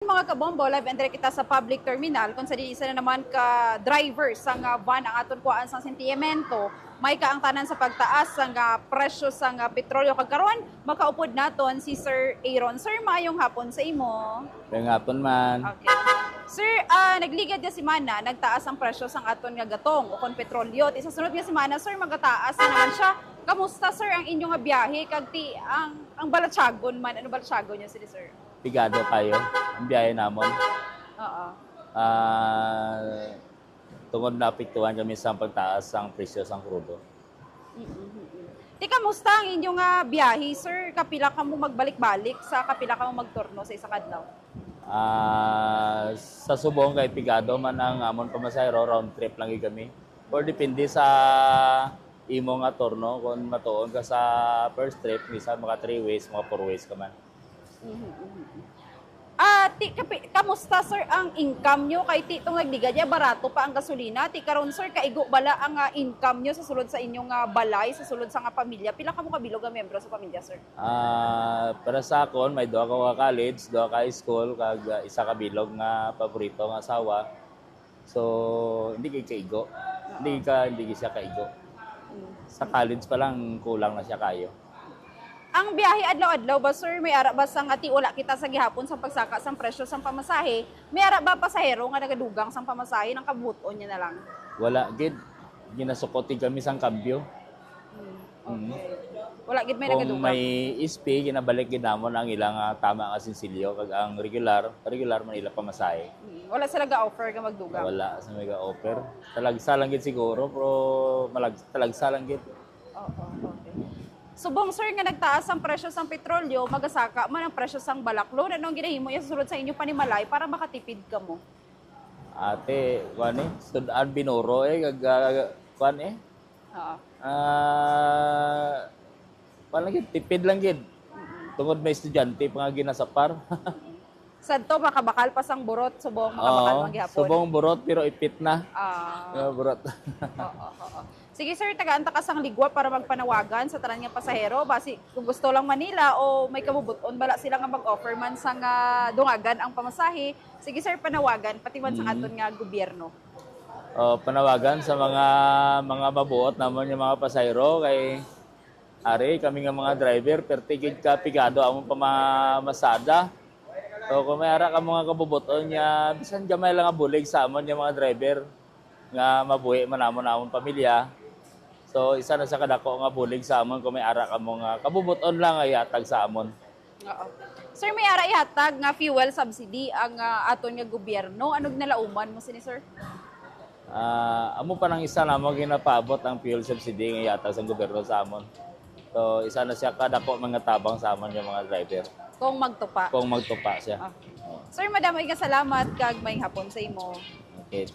mga kabombo, live and direct kita sa public terminal kung sa di isa na naman ka driver sa nga van ang aton kuhaan sang sentimiento, may kaangtanan sa pagtaas sa nga presyo sa nga petrolyo kagkaron makaupod naton si Sir Aaron. Sir, maayong hapon sa imo. Ngayong hapon man. Okay. Sir, nagligad nga si Mana, nagtaas ang presyo sang aton nga gatong o kon petrolyo. Isa sunod nga si Mana, sir, magataas na naman siya. Kamusta sir ang inyong nga biyahe kag ti ang Balatsagon man, ano Balatsagon niya sir? Pigado kayo. Ang biyahe namon. Oo. Tungod na apektuhan kami sa pagtaas ng presyo ng krudo. Di kamusta ang inyong biyahe sir? Kapila ka mo magbalik-balik sa kapila ka mo magturno sa isang adlaw? Sa subong kay Pigado man ang amon pamasahero, round trip lang kami. Or depende sa imo nga turno kung matuon ka sa first trip, misa mga 3 ways, mga 4 ways ka man. Kamusta sir ang income nyo? Kay ti itong nagligad niya, barato pa ang gasolina. Ti karon sir, kaigo bala ang income nyo sa sulod sa inyong balay, sa sulod sa pamilya. Pila ka mo kabilog ang membro sa pamilya sir? Para sa akon, may duha ka college, duha ka school, kag isa ka bilog nga paborito nga asawa. So, hindi kaigo. Hindi siya kaigo. Sa college pa lang, kulang na siya kayo. Ang biyahe adlaw-adlaw ba sir, may ara ba sang ati wala kita sa gihapon sa pagsaka sang presyo sang pamasahe? May ara ba pasahero nga nagadugang sang pamasahe nang kabuton niya na lang? Wala gid, ginasukoti kami sang kambyo. Wala gid may Kung nagadugang. may ispi, ginabalik gid namon ang ilang tama nga sinsilyo kag ang regular man ila pamasahe. Wala sila ga-offer nga magdugang. Wala sa mega offer. Talagsa lang gid siguro, pero talagsa lang gid. Oo, okay. Subong sir nga nagtaas ang presyo sang petrolyo, magasaka man ang presyo sang balaklo. Anong ginahimo yung sulod sa inyo panimalay para makatipid ka mo? Ate, studaan binuro kag Oo. Lang gid, tipid lang gid. Tungod may estudyante pa nga ginasapar. Sadto makabakal pa sang burot, subong makabakal man gihapon. Subong burot pero ipit na. Burot. Oo. Sige sir, tagaan ta ka sang ligwa para magpanawagan sa tanan nga pasahero. Basi kung gusto lang Manila o may kabubuton bala sila nga mag-offer man sang dungagan ang pamasahe. Sige sir, panawagan pati man sa aton nga gobyerno. Panawagan sa mga mabuot namon yung mga pasahero kay kami nga mga driver pertigid ka Pigado among pamamasada. So kung may ara ka mga kabubuton nya bisan gamay lang nga bulig sa amon yung mga driver nga mabuhi man amon pamilya. So isa na sa kadako nga bulig sa amon kung may ara ka mga kabubuton lang ay atag sa amon. Oo. Sir, may ara ihatag nga fuel subsidy ang aton nga gobyerno. Anog nalauman mo sini sir? Amo pa nang isa na mo ginapaabot ang fuel subsidy nga iatag sa gobyerno sa amon. So isa na siya kadako mga tabang sa amon yung mga driver. Kung magtupa. Kung magtupa siya. Okay. Sir, madamay ka salamat kag may hapon sa imo. Okay.